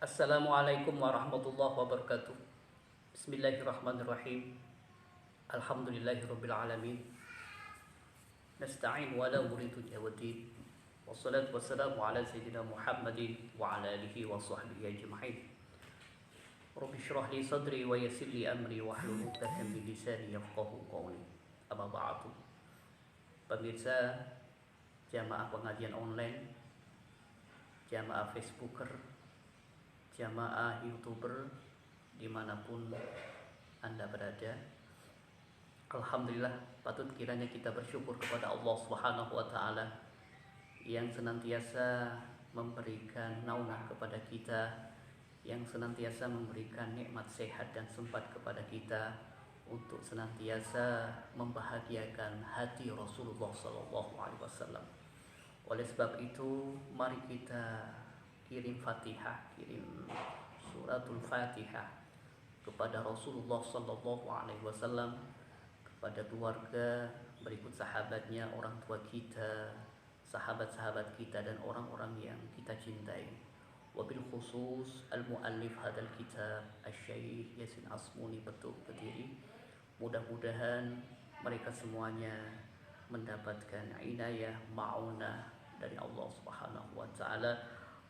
Assalamualaikum warahmatullahi wabarakatuh. Bismillahirrahmanirrahim. Alhamdulillahirabbil alamin. Nasta'in wa la nuridu jawadin. Wassalatu wassalamu ala sayyidina Muhammadin wa ala alihi wa sahbihi ajma'in. Rabbi shrah li sadri wa yassir li amri wa hlul 'uqdatam min lisani yafqahu qawli. Amma ba'du. Pemirsa jamaah pengajian online, jamaah Facebooker, jamaah YouTuber dimanapun Anda berada, alhamdulillah patut kiranya kita bersyukur kepada Allah Subhanahu wa taala yang senantiasa memberikan naungan kepada kita, yang senantiasa memberikan nikmat sehat dan sempat kepada kita untuk senantiasa membahagiakan hati Rasulullah sallallahu alaihi wasallam. Oleh sebab itu, mari kita kirim Fatihah, kirim suratul Fatihah kepada Rasulullah sallallahu alaihi wasallam, kepada keluarga, berikut sahabatnya, orang tua kita, sahabat-sahabat kita dan orang-orang yang kita cintai. Wabil khusus al-muallif hadal kitab Asy-Syaikh Yasin Asmuni Betul Kediri. Mudah-mudahan mereka semuanya mendapatkan inayah ma'unah dari Allah Subhanahu wa taala.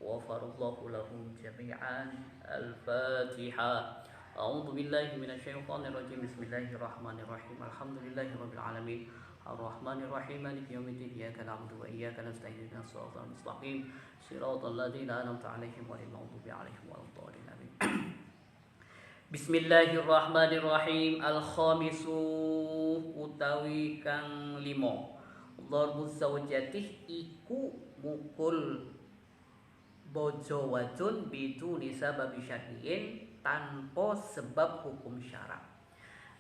Wafarallahu lahum jami'an. Al-Fatihah. A'udzu billahi minasyaitonir rajim. Bismillahirrahmanirrahim. Alhamdulillahirabbil alamin. Ar-Rahmanir Rahim. Maliki yaumiddin. Iyyaka na'budu wa iyyaka nasta'in. Ihdinas siratal mustaqim. Shiratal ladzina an'amta 'alaihim ghairil maghdubi 'alaihim waladdallin. Amin. Bismillahirrahmanirrahim. Al-khamisu utawi kang 5. Dharbu zaujatih iku mukul bojo wadon biduni sababi syar'in tanpa sebab hukum syara.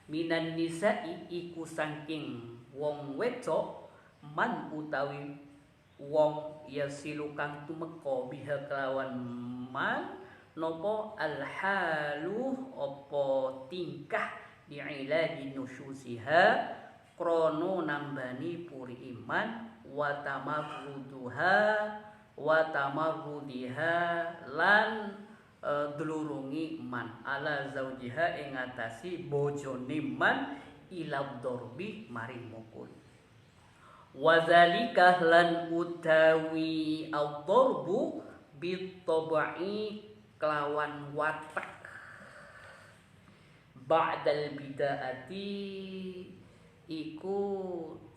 Minan nisa'i iku saking wong wedok man utawi wong yasilu kang tumeka biha kelawan man nopo alhalu opo tingkah di'ilaji nusyusiha krono nambani puri iman watamarrudiha lan dulurungi man ala zaujiha ing ngatasi bojone man ila dorbi maring mukul. Wazalika lan utawi ad-darbu bitabai kelawan watak ba'dal bidaati iku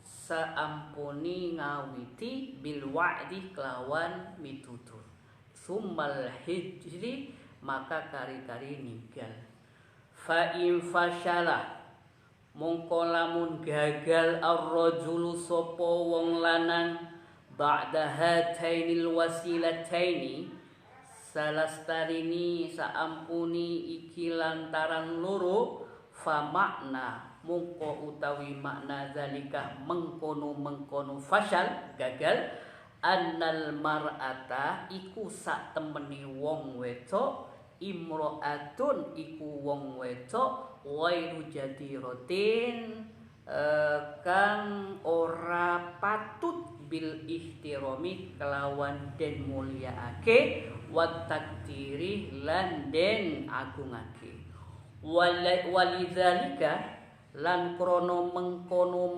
saampuni ngawiti bil wa'di kelawan mitutur summal hijri maka kari-kari ninggal. Fa in fasyalah mongko lamun gagal ar-rajulu sapa wong lanang ba'da hatainil wasilataini salastarini saampuni iki lantaran loro fa makna mongko utawi makna zalika mengkono fasyal gagal annal mar'ata iku sak temeni wong wedok imro'atun iku wong wedok ghairu jadiratin kang ora patut bil ihtirami kelawan den mulyaake wat takdiri lan den agungake. Walidzalika lan krono mengkono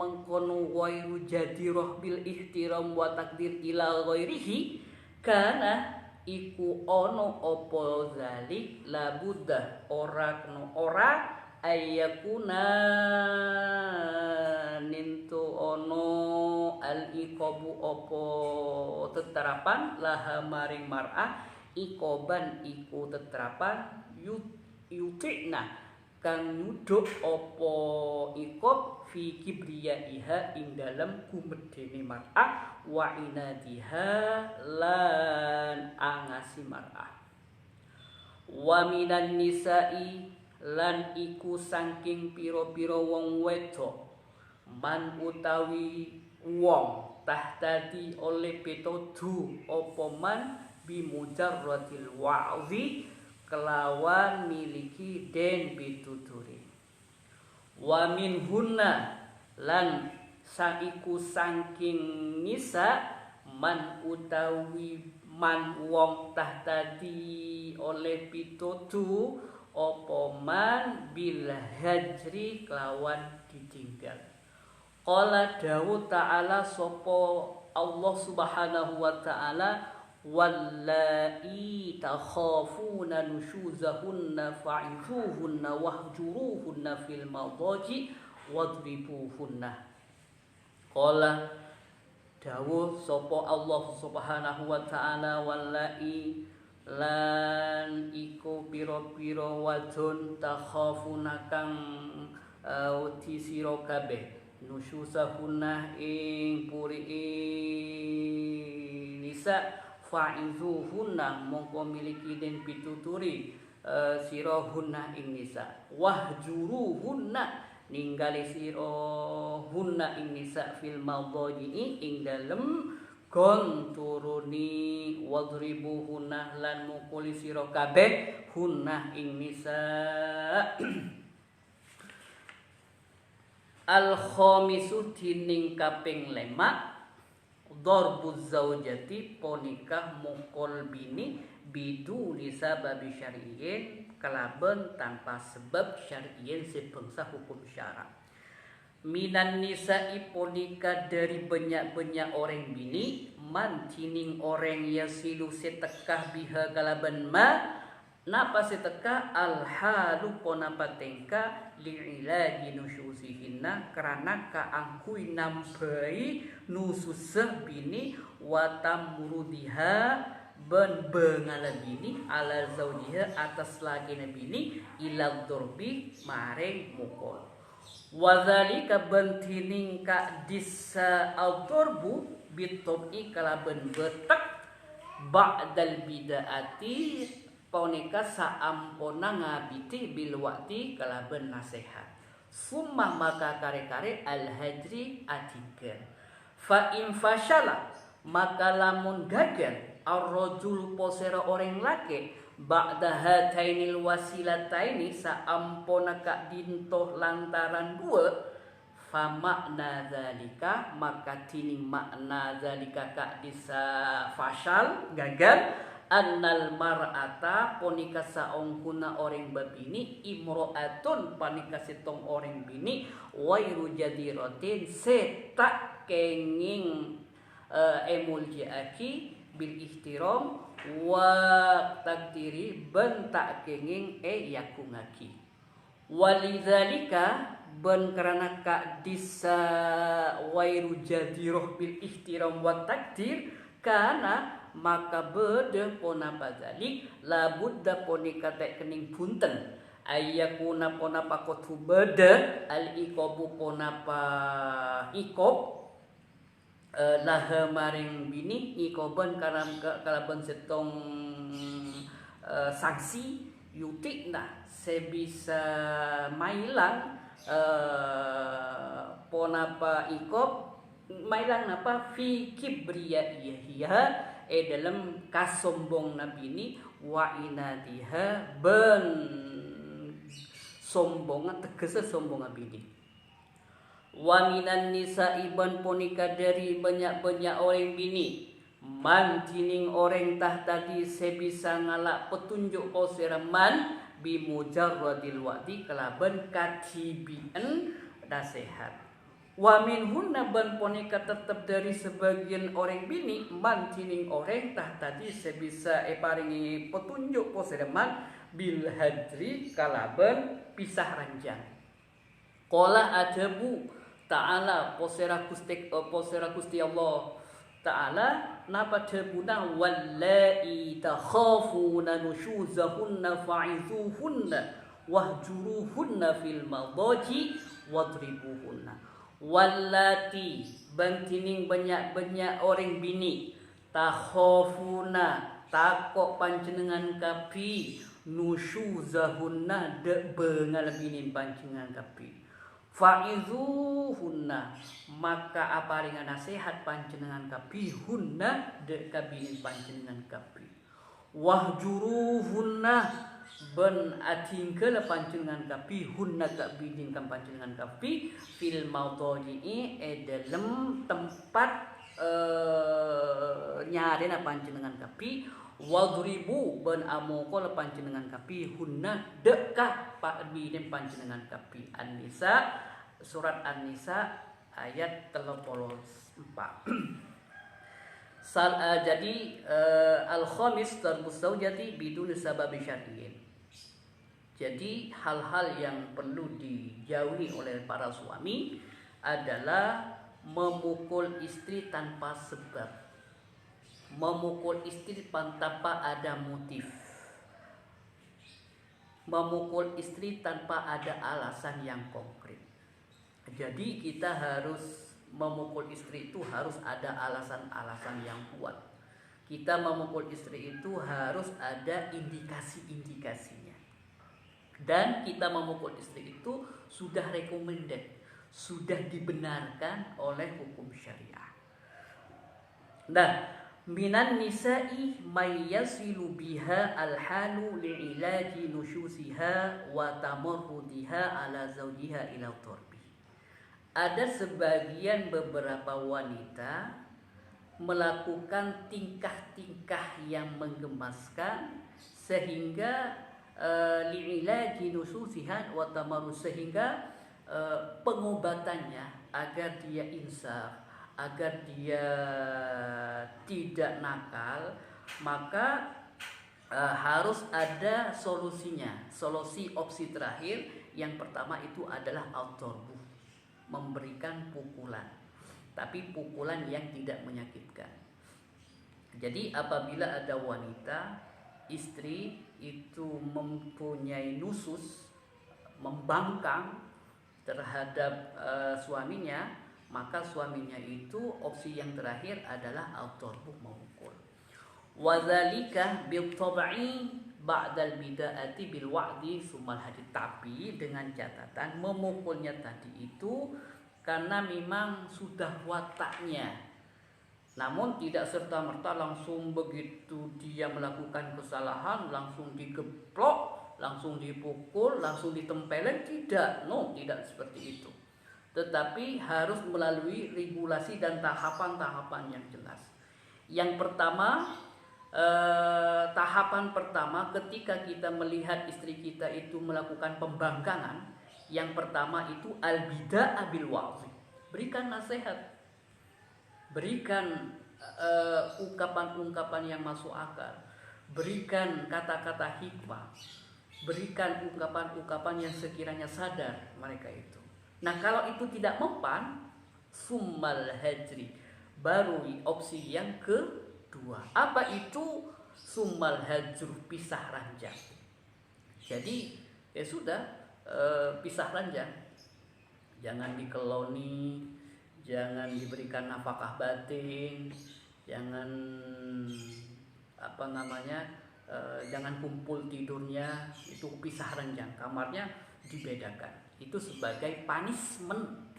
ghairu jadirah bil ihtiram wa takdir ila ghairihi kana iku ono apa zalik labuddah ora kena ora ayakuna nintu ono al iqabu apa teterapan laha maring mar'ah ikoban iku teterapan yutikna kang nyuduk apa ikob fi kibriyaiha ing dalem gumedene mar'ah wa inadiha lan angasi mar'ah. Wa minan nisa'i lan iku saking pira-pira wong wedok man utawi wong tahtadi oleh petodu apa man bimujarradil wa'zi kelawan miliki den pituturi. Wa min hunna lan saiku saking nisa man utawi man wong tah tadi oleh pitutu opo man bil hajri kelawan ditinggal. Qala Dawud ta'ala sopo Allah subhanahu wa ta'ala wallai takhafuna nushuzahunna fa'izuhunna wahjuruhunna fil madaji wadribuhunna. Qala Dawuh sopo Allah subhanahu wa ta'ala wallai lan iku piro-piro wadon takhafuna kang wedi sira kabeh nusyusahunna ing puri nisa fa'izuhunna mongko miliki den pituturi sira hunna ing nisa wahjuruhunna ningali sira hunna ing nisa fil madaji ing dalem gon turuni wadribuhunna lan mukuli sira kabeh hunna ing nisa. Al khamisu tining kaping 5 darbuz zaujati ponikah mukul bini biduni sababi syar'iyyin kalaban tanpa sebab syar'iyyin sebangsa hukum syara. Minan nisa'i ponika dari banyak-banyak orang bini man tining orang yasilu setekah biha kalaban ma napa setekah al halu ponapa tengka li'iladi nusyusihinna karena kaangkui nambai nususah bini watamrudiha ben bengala bini ala zaujiha atas lagi bini ila dorbi maring mukul. Wazalika bentining ka disa al-dorbu bitobi kalaben betek ba'dal bidaati ponika saampona ngabiti bil waqti kalaben nasihat. Summa maka kare-kare al-hajri atigan. Fa in fashala maka lamun gagal ar-rajul posera orang laki ba'da hatainil wasilataini saampona ka dintoh lantaran dua fa makna zalika maka tining makna zalika ka disa fashal gagal annal mar'ata ponika saongkuna orang babini imro'atun panika setong orang bini wairu jadiratin setak kenging emuljiaki bil ihtiram wa takdiri bentak kenging yakungaki. Walidzalika ben karena ka disa wairu jadiroh bil ihtiram wa takdir kana maka bede pona bazalik labudda ponika tek kening punten ayyakuna pona pakotu bede al ikobu pona pa ikob laha maring bini ikoban kalaban setong sanksi yutikna sebisa mailang pona pa ikob mailang napa fi kibriyaiha dalam kasombong nabi ini wa inadiha ben sombongan tegese sombong nabi ini. Wa minan nisa iban ponika dari banyak-banyak orang bini man tining orang tah tadi sebisa ngalak petunjuk poseraman bimujarradil wa'di kalaban katibian nasihat. Wa minhunna ban ponika tetap dari sebagian orang bini man tining orang tah tadi sebisa paringi petunjuk poseraman bil hadri kalaban pisah ranjang. Qala adabu ta'ala posera Gusti Allah ta'ala napa tebuna wallai takhafuna nushuzahunna fa'izuhunna wahjuruhunna fil madaji wadribuhunna. Wallati bantining banyak-banyak orang bini takhafuna takok panjenengan kapi nushuzahunna de bengal bini panjenengan kapi fa'izuhunna maka aparingan nasihat panjenengan kapi hunna de kabinin panjenengan kapi wahjuruhunna ben atingkel panjenengan kapi hunna kabinin kan panjenengan kapi fil maudi'i dalam tempat nyarena panjenengan kapi wadribu ben amoko panjenengan kapi hunna dekah pak biden panjenengan kapi. An-Nisa surat An-Nisa ayat 34. Jadi al-khamis tarbus zaujati bidun sabab syar'iyyin. Jadi hal-hal yang perlu dijauhi oleh para suami adalah memukul istri tanpa sebab, memukul istri tanpa ada motif, memukul istri tanpa ada alasan yang konkret. Jadi kita harus memukul istri itu harus ada alasan-alasan yang kuat. Kita memukul istri itu harus ada indikasi-indikasinya. Dan kita memukul istri itu sudah recommended, sudah dibenarkan oleh hukum syariah. Nah, minan nisa'i may yasilu biha al-halu li'ilaji nusyusiha wa tamarrudiha ala zawjiha ila turbi. Ada sebagian beberapa wanita melakukan tingkah-tingkah yang menggemaskan sehingga li'ilaji nusyusiha wa tamarrud, sehingga pengobatannya agar dia insaf, agar dia tidak nakal, maka harus ada solusinya. Solusi opsi terakhir yang pertama itu adalah al-darbu, memberikan pukulan, tapi pukulan yang tidak menyakitkan. Jadi apabila ada wanita istri itu mempunyai nusus, membangkang terhadap suaminya, maka suaminya itu opsi yang terakhir adalah al-darbu, memukul. Wadzalika bil tab'i ba'dal bida'ati bil wa'di sumal hadid, tapi dengan catatan memukulnya tadi itu karena memang sudah wataknya, namun tidak serta-merta langsung begitu dia melakukan kesalahan langsung digeplok, langsung dipukul, langsung ditempelin, tidak. No, tidak seperti itu. Tetapi harus melalui regulasi dan tahapan-tahapan yang jelas. Yang pertama, tahapan pertama ketika kita melihat istri kita itu melakukan pembangkangan, yang pertama itu al-bida'ah bil wa'zi. Berikan nasihat, berikan ungkapan-ungkapan yang masuk akal, berikan kata-kata hikmah, berikan ungkapan-ungkapan yang sekiranya sadar mereka itu. Nah, kalau itu tidak mempan, summal hajri, baru opsi yang kedua. Apa itu summal hajru? Pisah ranjang. Jadi ya sudah, pisah ranjang. Jangan dikeloni, jangan diberikan nafkah batin, jangan jangan kumpul tidurnya, itu pisah ranjang, kamarnya dibedakan. Itu sebagai punishment,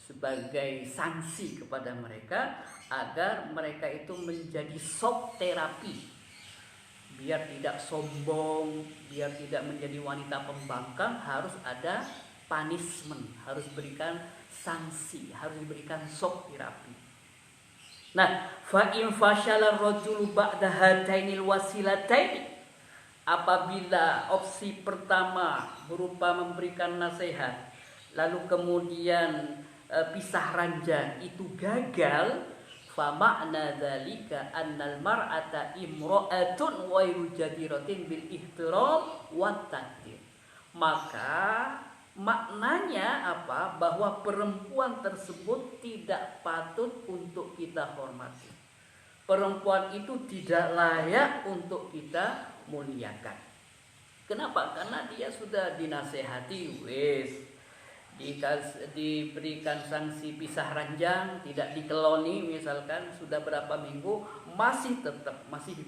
sebagai sanksi kepada mereka agar mereka itu menjadi shock terapi, biar tidak sombong, biar tidak menjadi wanita pembangkang. Harus ada punishment, harus berikan sanksi, harus diberikan shock terapi. Nah, fa in fashala ar-rajulu ba'da hatainil wasilatain, apabila opsi pertama berupa memberikan nasihat, lalu kemudian pisah ranjang itu gagal, fa ma'na dzalika annal mar'ata imra'atun wa yujadiratin bil ihtiram wat taqdir. Maka maknanya apa? Bahwa perempuan tersebut tidak patut untuk kita hormati. Perempuan itu tidak layak untuk kita muliakan. Kenapa? Karena dia sudah dinasehati, diberikan sanksi pisah ranjang, tidak dikeloni misalkan, sudah berapa minggu masih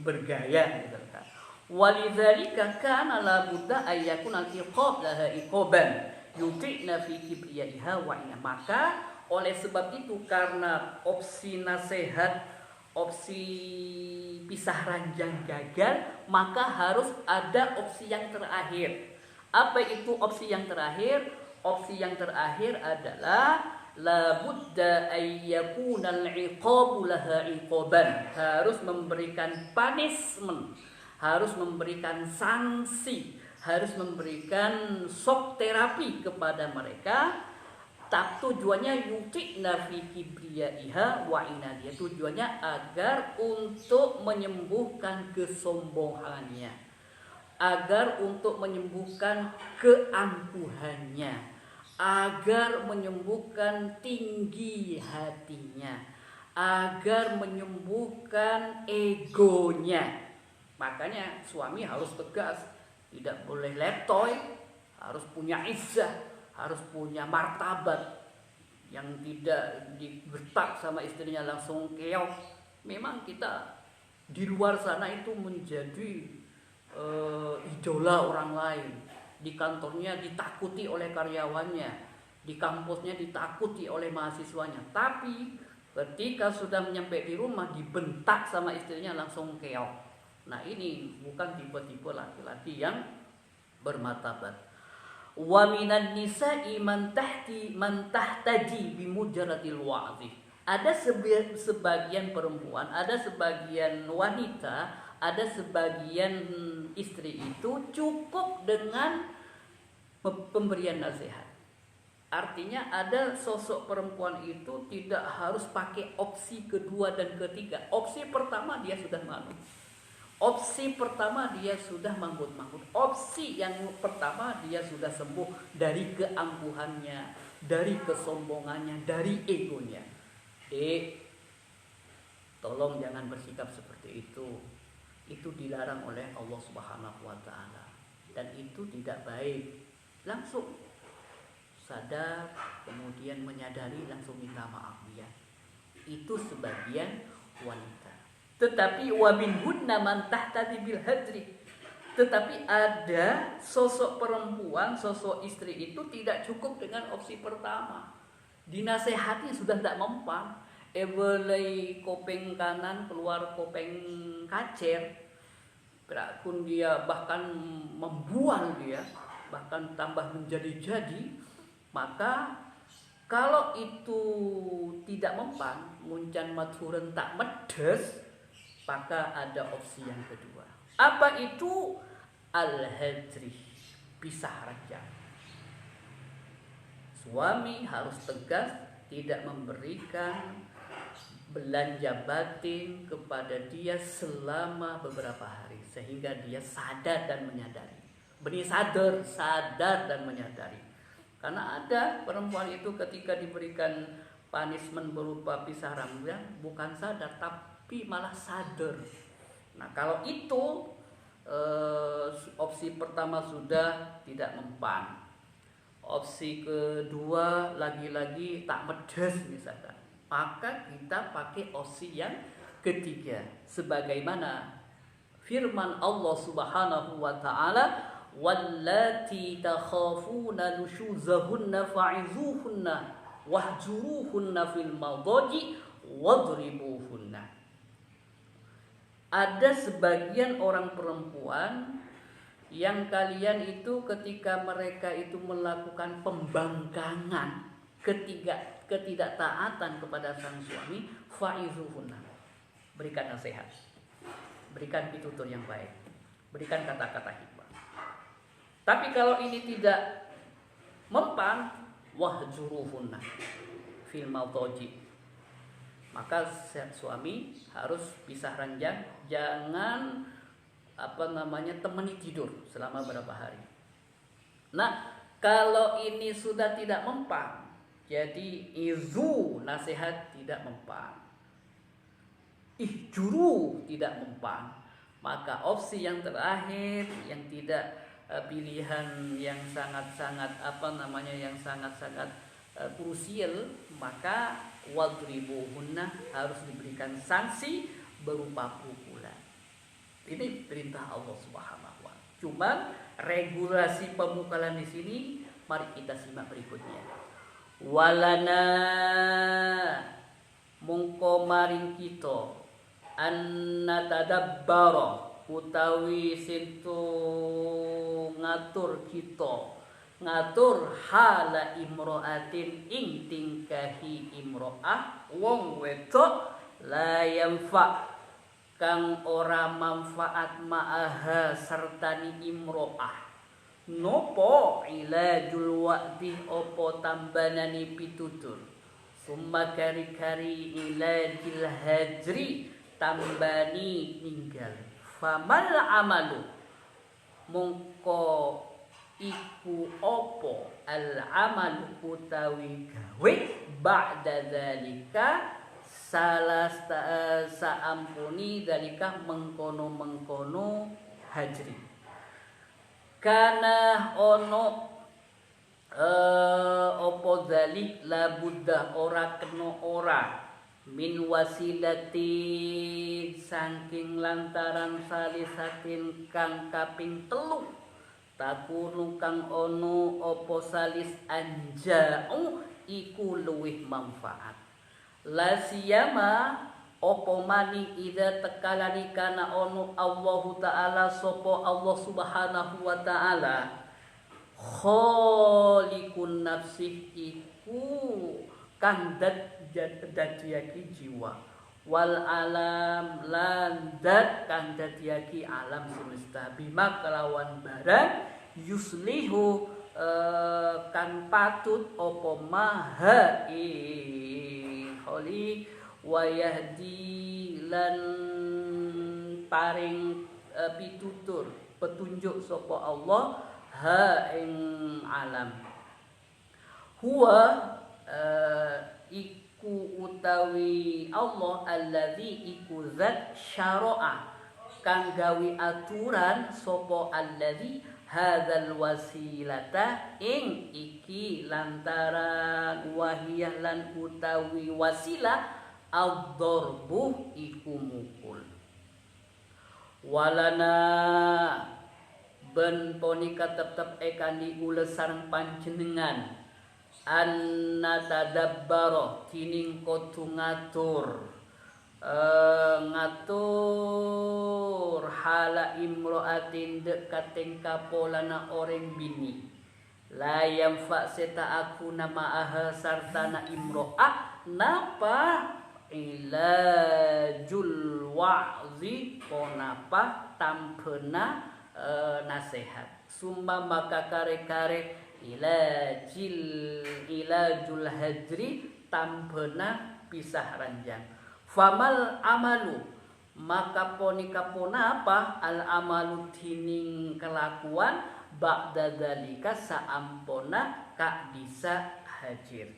bergaya misalkan. Walidzalika kana la budda ayyakun al-iqab laha iqaban yuti'na fi kibriyaiha wa inna. Maka oleh sebab itu, karena opsi nasihat, opsi pisah ranjang gagal, maka harus ada opsi yang terakhir. Apa itu opsi yang terakhir? Opsi yang terakhir adalah la budda ayyakunal iqabu laha iqaban, harus memberikan punishment, harus memberikan sanksi, harus memberikan shock terapi kepada mereka. Tak tujuannya yuti'na fi kibriyaiha wa inadiyah, tujuannya agar untuk menyembuhkan kesombongannya, agar untuk menyembuhkan keangkuhannya, agar menyembuhkan tinggi hatinya, agar menyembuhkan egonya. Makanya suami harus tegas, tidak boleh letoy, harus punya izzah, harus punya martabat, yang tidak digertak sama istrinya langsung keok. Memang kita di luar sana itu menjadi idola orang lain, di kantornya ditakuti oleh karyawannya, di kampusnya ditakuti oleh mahasiswanya, tapi ketika sudah nyampe di rumah dibentak sama istrinya langsung keok. Nah, ini bukan tipe-tipe laki-laki yang bermartabat. Wa minan nisa'i man tahtaji bimujaratil wa'zi. Ada sebagian perempuan, ada sebagian wanita, ada sebagian istri itu cukup dengan pemberian nasihat. Artinya ada sosok perempuan itu tidak harus pakai opsi kedua dan ketiga. Opsi pertama dia sudah malu. Opsi pertama dia sudah manggut-manggut. Opsi yang pertama dia sudah sembuh dari keangkuhannya, dari kesombongannya, dari egonya. Dek, tolong jangan bersikap seperti itu. Itu dilarang oleh Allah Subhanahu wa taala dan itu tidak baik. Langsung sadar, kemudian menyadari, langsung minta maaf dia. Itu sebagian wanita. Tetapi wa minhunna man tahtadi bil hadri. Tetapi ada sosok perempuan, sosok istri itu tidak cukup dengan opsi pertama. Dinasehati sudah tidak mempan. Ebelai kopeng kanan keluar kopeng kacer. Berakun dia bahkan membuang dia, bahkan tambah menjadi-jadi. Maka kalau itu tidak mempan, muncan madhuren tak medes, maka ada opsi yang kedua. Apa itu? Al-hajri, pisah ranjang. Suami harus tegas, tidak memberikan belanja batin kepada dia selama beberapa hari, sehingga dia sadar dan menyadari. Benih sadar dan menyadari. Karena ada perempuan itu ketika diberikan punishment berupa pisah ranjang, bukan sadar, tapi malah sadar. Nah, kalau itu opsi pertama sudah tidak mempan, opsi kedua lagi-lagi tak medes misalkan, maka kita pakai opsi yang ketiga, sebagaimana firman Allah Subhanahu wa taala, wallati takhafuna nushuzahunna fa'izuhunna wahjuruhunna fil madaji wadribuhunna. Ada sebagian orang perempuan yang kalian itu ketika mereka itu melakukan pembangkangan, ketidaktaatan kepada sang suami, fa'izuhunna, berikan nasihat, berikan pitutur yang baik, berikan kata-kata hikmah. Tapi kalau ini tidak mempan, wahjuruhunna fil madaji, maka suami harus pisah ranjang, jangan temani tidur selama beberapa hari. Nah, kalau ini sudah tidak mempan, jadi izu, nasihat, tidak mempan, ihjuru, tidak mempan, maka opsi yang terakhir yang tidak pilihan yang sangat-sangat yang sangat-sangat krusial, maka wadribuhunna, harus diberikan sanksi berupa pukulan. Ini perintah Allah Subhanahu wa taala. Cuma regulasi pemukulan di sini mari kita simak berikutnya. Walana mungko maring kita anna tadabbara utawi sintu ngatur kita ngatur hala imro'atin ing tingkahi imro'ah wong wedok la yanfa kang ora manfaat ma'aha sertani imro'ah nopo ilajul wa'di opo tambanani pitutur summa kari-kari ilajil hajri tambani ninggal famal amalu mongko iku opo al amalu utawi gawe ba'da dzalika saampuni dzalika mengkono hajri kana ono opo dzalik la buddha ora kena ora min wasilati saking lantaran salisatin kang kaping 3 takunu kang ono opo salis anja'u iku luwih manfaat la siyama opo mani ida tekalani kana ono Allahu ta'ala sopo Allah subhanahu wa ta'ala kholikun nafsih iku kang dadiaki jiwa wal alam lan dat kang dadiaki alam semesta bima kelawan barang yuslihu kan patut opo maha kholi wayahdi lan paring pitutur petunjuk sapa Allah ha ing alam huwa iku utawi Allah allazi iku zat syara'a kang gawe aturan sapa allazi hadzal wasilata ing iki lantaran wahiyah lan utawi wasilah ad-darbu iku mukul walana ben ponika tetep ekani ula sareng panjenengan anna tadabbaro kining kudu ngatur hala imro'atin dek kating kapolana orang bini la yanfa seta aku nama aha sartana imro'ah napa ilajul wa'zi konapa tampena nasihat summa maka kare-kare ilajul hajri tampena pisah ranjang famal amalu maka ponika ponapa al amalu tining kelakuan ba'da dzalika saampona kak bisa hajir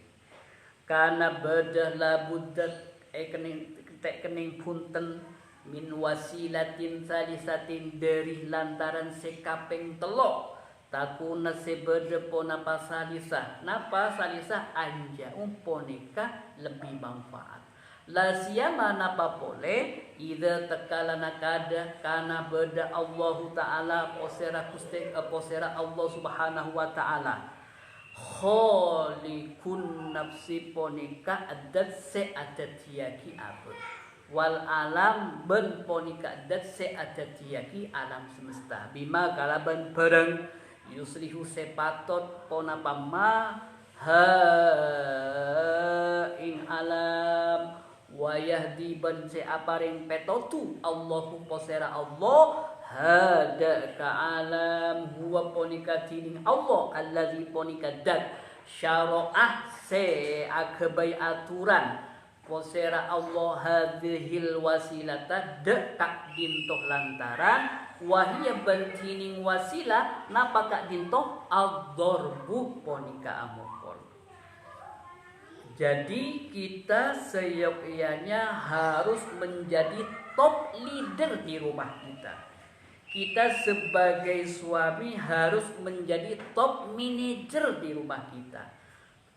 kana badah labudat kening punten min wasilatin salisatin dari lantaran sekaping telok takuna sebede ponapa salisah napa salisah anja umponika lebih manfaat la siyama napa pole ida tekalana kada kana beda Allah taala posera Allah subhanahu wa taala kholikun nafsi ponika adat se adat yaki abad wal alam ben ponika adat se adat yaki alam semesta bima kalaban barang yuslihu sepatot ponapa ma ha ing alam wayahdi ban se aparing petotu Allahu posera Allah hada ka alam huwa ponika tining Allah allazi ponika dat syara'ah se akabai aturan posera Allah hadhil wasilata de kak dintoh lantaran wahia bantining wasilah napa kak dintoh ad-darbu ponika amukol. Jadi kita seyogyanya harus menjadi top leader di rumah kita. Kita sebagai suami harus menjadi top manager di rumah kita.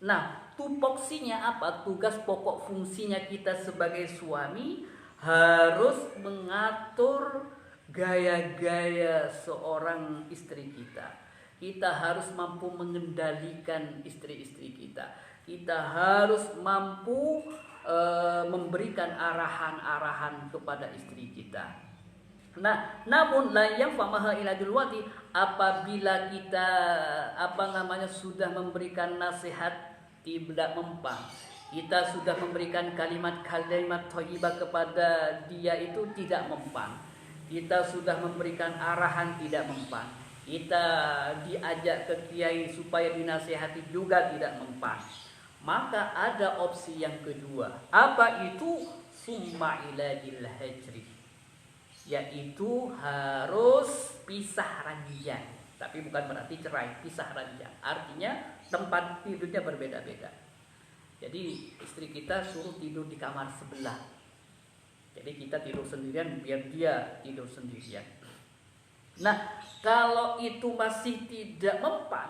Nah, tupoksinya apa? Tugas pokok fungsinya kita sebagai suami harus mengatur gaya-gaya seorang istri kita. Kita harus mampu mengendalikan istri-istri kita. Kita harus mampu memberikan arahan-arahan kepada istri kita. Nah, namun la yanfa'uha ila dulwati, apabila kita sudah memberikan nasihat tidak mempan, kita sudah memberikan kalimat-kalimat thayyibah kepada dia itu tidak mempan, kita sudah memberikan arahan tidak mempan, kita diajak ke kiai supaya dinasihati juga tidak mempan, maka ada opsi yang kedua. Apa itu? Summa iladil hajri, yaitu harus pisah ranjang. Tapi bukan berarti cerai, pisah ranjang. Artinya tempat tidurnya berbeda-beda. Jadi istri kita suruh tidur di kamar sebelah. Jadi kita tidur sendirian, biar dia tidur sendirian. Nah, kalau itu masih tidak mempan,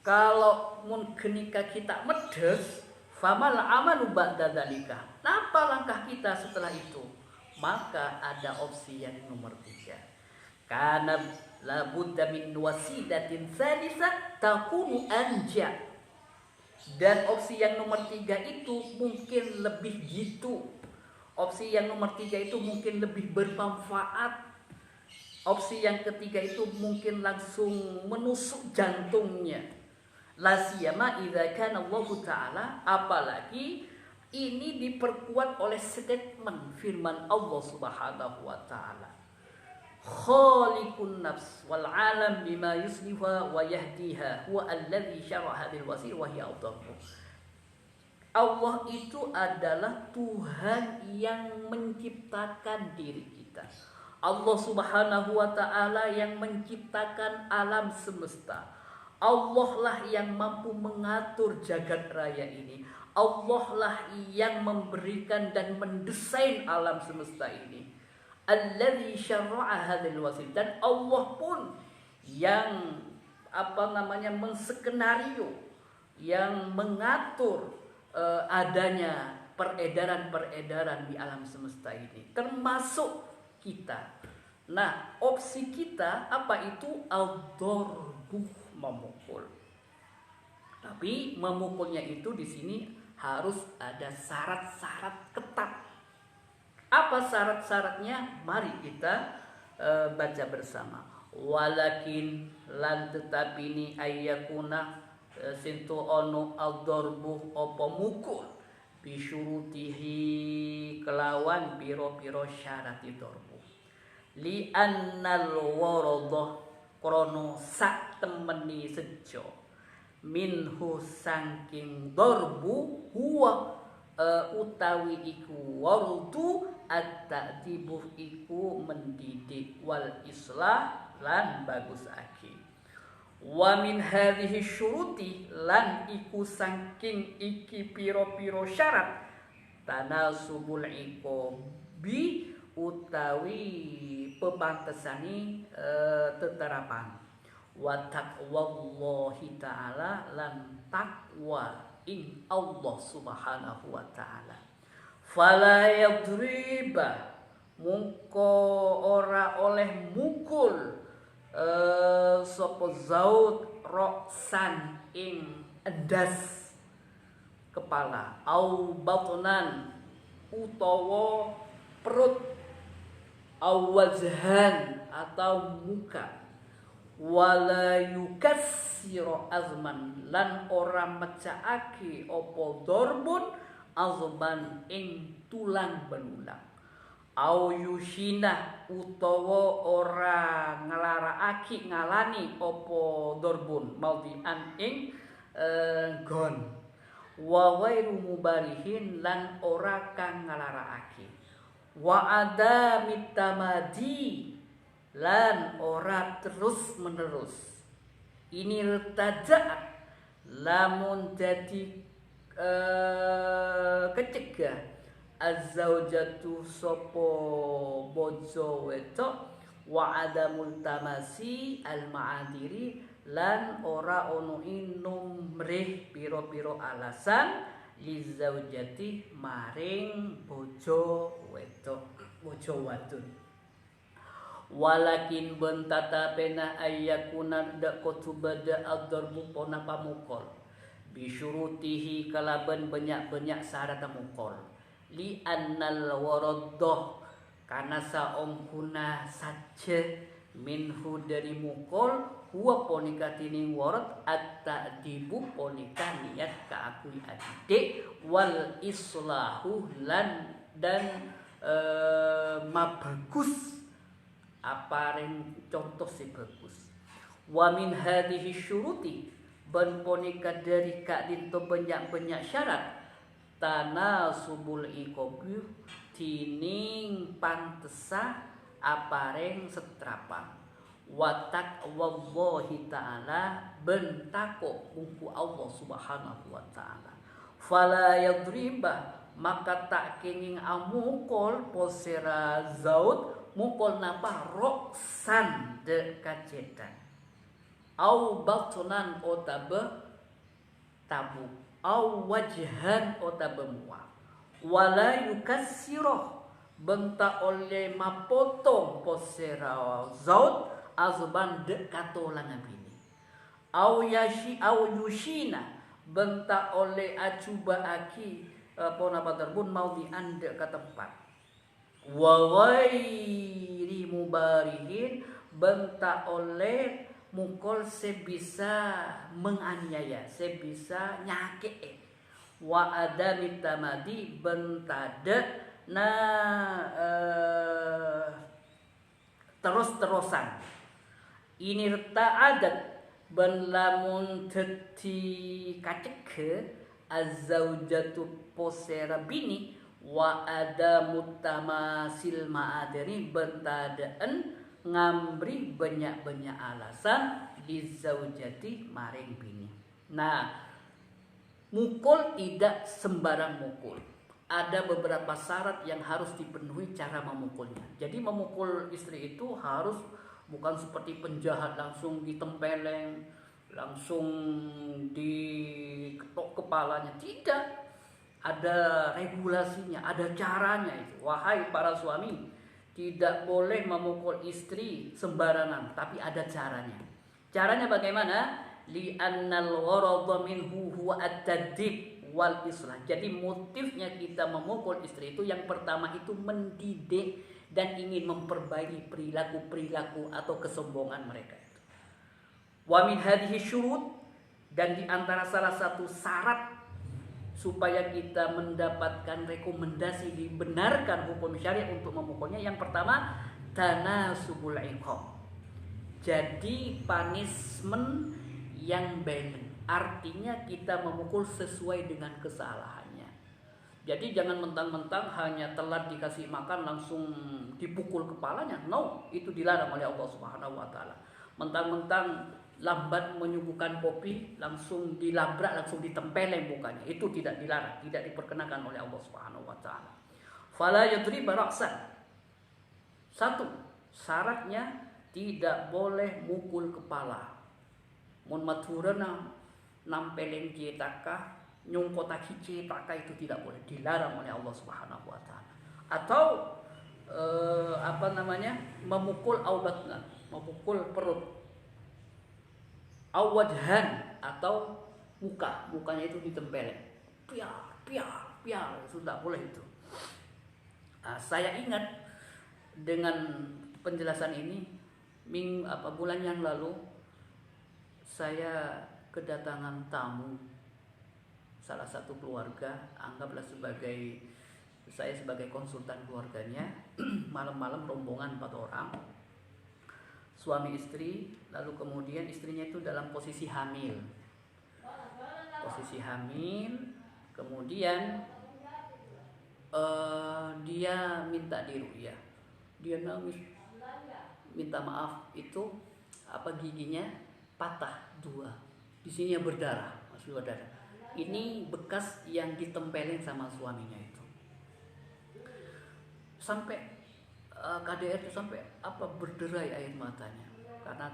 kalau ketika kita medes, famal amalu ba'da dzalika, apa langkah kita setelah itu? Maka ada opsi yang nomor 3. Karena labudda min wasidatin tsalisah takunu anja. Dan opsi yang nomor 3 itu mungkin lebih gitu. Opsi yang nomor 3 itu mungkin lebih bermanfaat. Opsi yang ketiga itu mungkin langsung menusuk jantungnya. La siyama idza kana Allah Ta'ala, apalagi ini diperkuat oleh statement firman Allah Subhanahu wa taala. Khaliqun nafs wal alam bima yusliha wa yahdiha huwa alladhi syara'a hadhil wasil wa hiya afdalu. Allah itu adalah Tuhan yang menciptakan diri kita. Allah Subhanahu wa taala yang menciptakan alam semesta. Allah lah yang mampu mengatur jagat raya ini. Allah lah yang memberikan dan mendesain alam semesta ini. Alladzi syara'a hadzal wasil, dan Allah pun yang menskenario, yang mengatur adanya peredaran-peredaran di alam semesta ini, termasuk kita. Nah, opsi kita apa itu? Al-darbu, memukul. Tapi memukulnya itu di sini harus ada syarat-syarat ketat. Apa syarat-syaratnya? Mari kita baca bersama. Walakin lan tetapini ayyakuna sintu ono al-darbu apa mukul bisyurutihi kelawan piro-piro syarat darbu. Li annal waradha krono sak temeni sejo minhu sangking darbu huwa utawi iku wardu at-ta'dibu iku mendidik wal islah lan bagus aki. Wa min hadhihi syuruti lan iku sangking iki piro-piro syarat tanasubul iqobi utawi pepantesani teterapan. Wa taqwallahi ta'ala lan takwa ing Allah Subhanahu wa ta'ala. Fala yadriba, mungko ora oleh mukul sapa zaud roksan ing endas kepala, au batnan utawa perut, au wajhan atau muka, wala yukassiro azman lan ora mecaake opo dorbun azman ing tulang belulang, au yushina utawa ora ngelaraake ngalani opo dorbun maudian ing gon, wa ghairu mubarihin lan ora kang ngelaraake, wa adamit tamadi lan ora terus menerus. Ini retajaat lamun jadi kecegah az-zaujatu sopo bojo wedok wa adamul tamasi al-ma'adiri lan ora ono numrih piro-piro alasan li zaujati maring bojo wedok, bojo wadon. Walakin bentata pena ayyakuna dakotubada ad-darbu pona pamukol bisyurutihi kalaban banyak-banyak syarat mukol li annal waraddah karena saongkuna saja minhu dari mukul huwa ponika tining worot at-ta'dibu ponika niat kaakui adik wal islahu lan dan mabagus apareng contoh si bagus wa min hadhihi syuruti ban ponika dari kadinto banyak-banyak syarat tanasubul iqabi tining pantesa apareng setrapan watak wallahi ta'ala bentako mungku Allah subhanahu wa ta'ala fala yadriba maka tak kenging amukol posera zaud mukol napa roksan de kacetan au batunan otabe tabu au wajhan otabe mual wala yukassiroh benta oleh mapotong posera zaud azban de katolan bini au yushina benta oleh acuba aki pona terbun mau diande ke tempat wa ghairi mubarihin benta oleh mukol sebisa menganiaya sebisa nyake wa adami tamadi bentada na terus-terusan ini adat ben lamun teti kaceke azzaujatu posera bini wa ada mutamasil ma'adari bentadaan ngambri banyak-banyak alasan di zaujati maring bini. Nah, mukul tidak sembarang mukul. Ada beberapa syarat yang harus dipenuhi cara memukulnya. Jadi memukul istri itu harus bukan seperti penjahat langsung ditempeleng, langsung diketok kepalanya. Tidak, ada regulasinya, ada caranya itu. Wahai para suami, tidak boleh memukul istri sembarangan, tapi ada caranya. Caranya bagaimana? Li'annal gharadha minhu huwa at-tadib wal islah. Jadi motifnya kita memukul istri itu yang pertama itu mendidik dan ingin memperbaiki perilaku-perilaku atau kesombongan mereka. Wa min hadhihi syurut, dan di antara salah satu syarat supaya kita mendapatkan rekomendasi dibenarkan hukum syariat untuk memukulnya, yang pertama tanasubul iqab. Jadi punishment yang balance, artinya kita memukul sesuai dengan kesalahannya. Jadi jangan mentang-mentang hanya telat dikasih makan langsung dipukul kepalanya. No, itu dilarang oleh Allah Subhanahu wa taala. Mentang-mentang lambat menyuguhkan kopi langsung dilabrak, langsung ditempeleng mukanya, itu tidak dilarang, tidak diperkenakan oleh Allah Subhanahu wa taala. Fala yadriba ra'san. Satu, syaratnya tidak boleh mukul kepala. Mun maturana nampeleng cetaka nyungkota cetaka itu tidak boleh, dilarang oleh Allah Subhanahu wa taala. Atau memukul aubatna, memukul perut. Awajhan, atau mukanya itu ditempeleng, piar, sudah boleh itu. Saya ingat dengan penjelasan ini bulan yang lalu saya kedatangan tamu salah satu keluarga, anggaplah saya sebagai konsultan keluarganya. Malam-malam rombongan 4 orang, suami istri, lalu kemudian istrinya itu dalam posisi hamil. Kemudian dia minta diruqyah. Dia nangis, minta maaf, itu giginya patah 2. Di sini berdarah, masih berdarah. Ini bekas yang ditempelin sama suaminya itu. Sampai KDR itu sampai berderai air matanya karena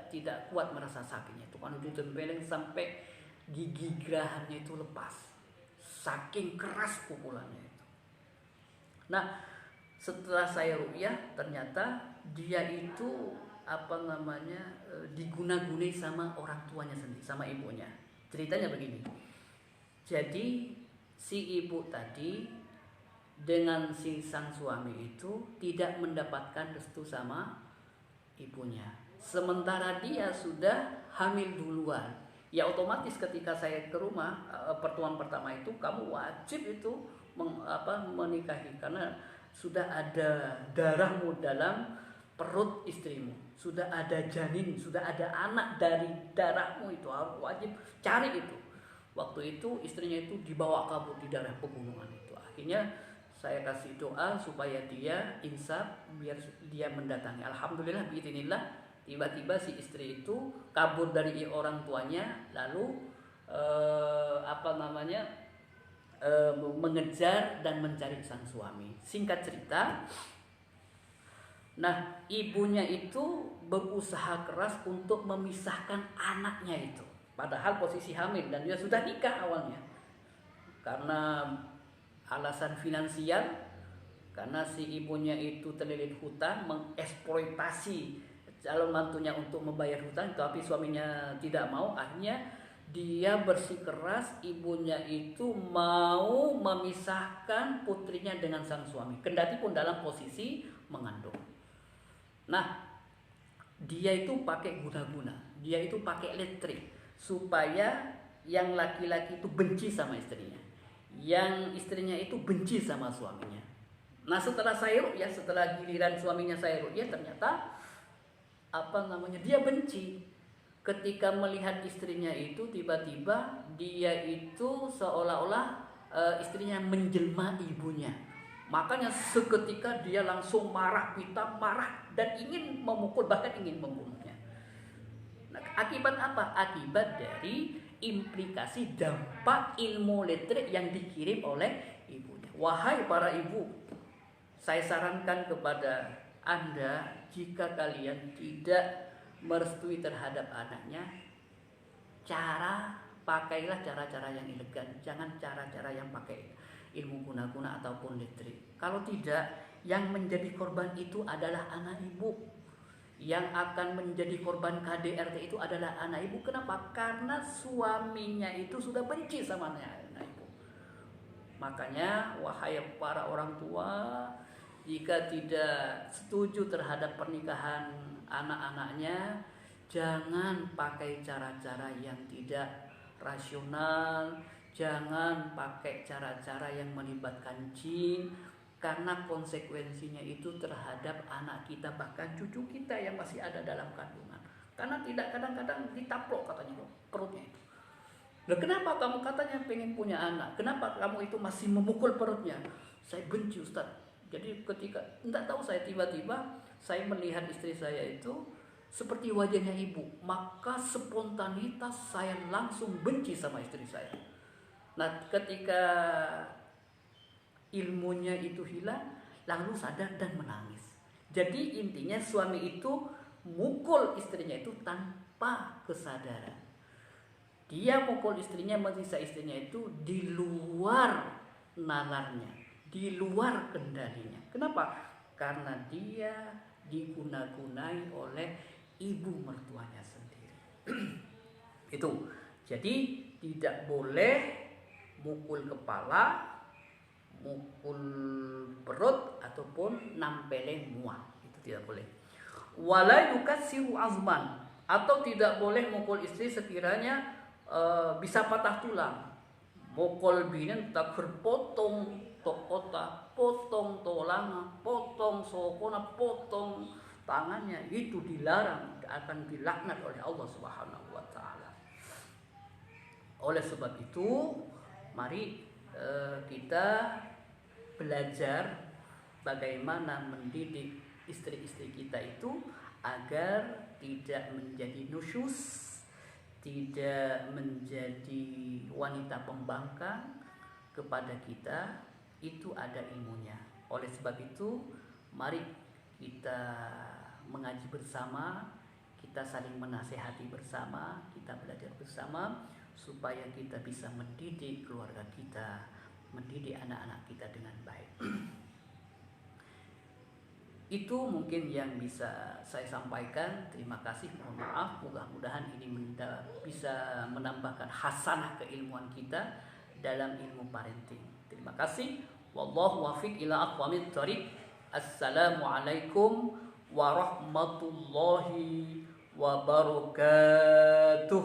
tidak kuat merasa sakitnya itu. Kalau ditempelin sampai gigi gerahannya itu lepas, saking keras pukulannya itu. Nah, setelah saya ruqyah, ternyata dia itu diguna-gunai sama orang tuanya sendiri, sama ibunya. Ceritanya begini. Jadi si ibu tadi dengan si sang suami itu tidak mendapatkan restu sama ibunya. Sementara dia sudah hamil duluan. Ya otomatis ketika saya ke rumah pertemuan pertama itu kamu wajib itu menikahi karena sudah ada darahmu dalam perut istrimu, sudah ada janin, sudah ada anak dari darahmu, itu harus wajib cari itu. Waktu itu istrinya itu dibawa kabur di daerah pegunungan itu. Akhirnya saya kasih doa supaya dia insaf biar dia mendatangi. Alhamdulillah biidznillah tiba-tiba si istri itu kabur dari orang tuanya lalu mengejar dan mencari sang suami. Singkat cerita, nah ibunya itu berusaha keras untuk memisahkan anaknya itu. Padahal posisi hamil dan dia sudah nikah awalnya. Karena alasan finansial, karena si ibunya itu terlilit hutang, mengeksploitasi calon mantunya untuk membayar hutang, tapi suaminya tidak mau. Akhirnya dia bersikeras, ibunya itu mau memisahkan putrinya dengan sang suami, kendati pun dalam posisi mengandung. Nah, dia itu pakai guna-guna, dia itu pakai elektrik supaya yang laki-laki itu benci sama istrinya, yang istrinya itu benci sama suaminya. Nah, setelah saya ruqyah, setelah giliran suaminya saya ruqyah, ternyata dia benci ketika melihat istrinya itu tiba-tiba dia itu seolah-olah istrinya menjelma ibunya. Makanya seketika dia langsung marah, marah dan ingin memukul, bahkan ingin membunuhnya. Nah, akibat apa? Akibat dari implikasi dampak ilmu listrik yang dikirim oleh ibunya. Wahai para ibu, saya sarankan kepada Anda, jika kalian tidak merestui terhadap anaknya, pakailah cara-cara yang elegan, jangan cara-cara yang pakai ilmu guna-guna ataupun listrik. Kalau tidak, yang menjadi korban itu adalah anak ibu. Yang akan menjadi korban KDRT itu adalah anak ibu. Kenapa? Karena suaminya itu sudah benci sama anak ibu. Makanya wahai para orang tua, jika tidak setuju terhadap pernikahan anak-anaknya, jangan pakai cara-cara yang tidak rasional, jangan pakai cara-cara yang melibatkan jin, karena konsekuensinya itu terhadap anak kita, bahkan cucu kita yang masih ada dalam kandungan. Karena tidak, kadang-kadang ditaplok katanya perutnya itu. Nah, kenapa kamu katanya pengen punya anak? Kenapa kamu itu masih memukul perutnya? Saya benci, Ustaz. Jadi ketika tidak tahu saya tiba-tiba saya melihat istri saya itu seperti wajahnya ibu, maka spontanitas saya langsung benci sama istri saya. Nah, ketika ilmunya itu hilang, lalu sadar dan menangis. Jadi intinya suami itu mukul istrinya itu tanpa kesadaran. Dia mukul istrinya, menyiksa istrinya itu di luar nalarnya, di luar kendalinya. Kenapa? Karena dia diguna-gunai oleh ibu mertuanya sendiri. Itu. Jadi tidak boleh mukul kepala, mukul perut ataupun nampeleng muah. Itu tidak boleh. Wala yukassiru azman, atau tidak boleh mukul istri sekiranya bisa patah tulang. Mukul binen tak berpotong tokota, potong tolanga, potong sokona, potong tangannya, itu dilarang, akan dilaknat oleh Allah Subhanahu wa taala. Oleh sebab itu, mari kita belajar bagaimana mendidik istri-istri kita itu agar tidak menjadi nusyus, tidak menjadi wanita pembangkang kepada kita. Itu ada ilmunya. Oleh sebab itu, mari kita mengaji bersama, kita saling menasehati bersama, kita belajar bersama supaya kita bisa mendidik keluarga kita, mendidik anak-anak kita dengan baik. Itu mungkin yang bisa saya sampaikan. Terima kasih, mohon maaf. Mudah-mudahan ini bisa menambahkan hasanah keilmuan kita dalam ilmu parenting. Terima kasih. Wallahu wafiq ila aqwamit thoriq. Assalamualaikum warahmatullahi wabarakatuh.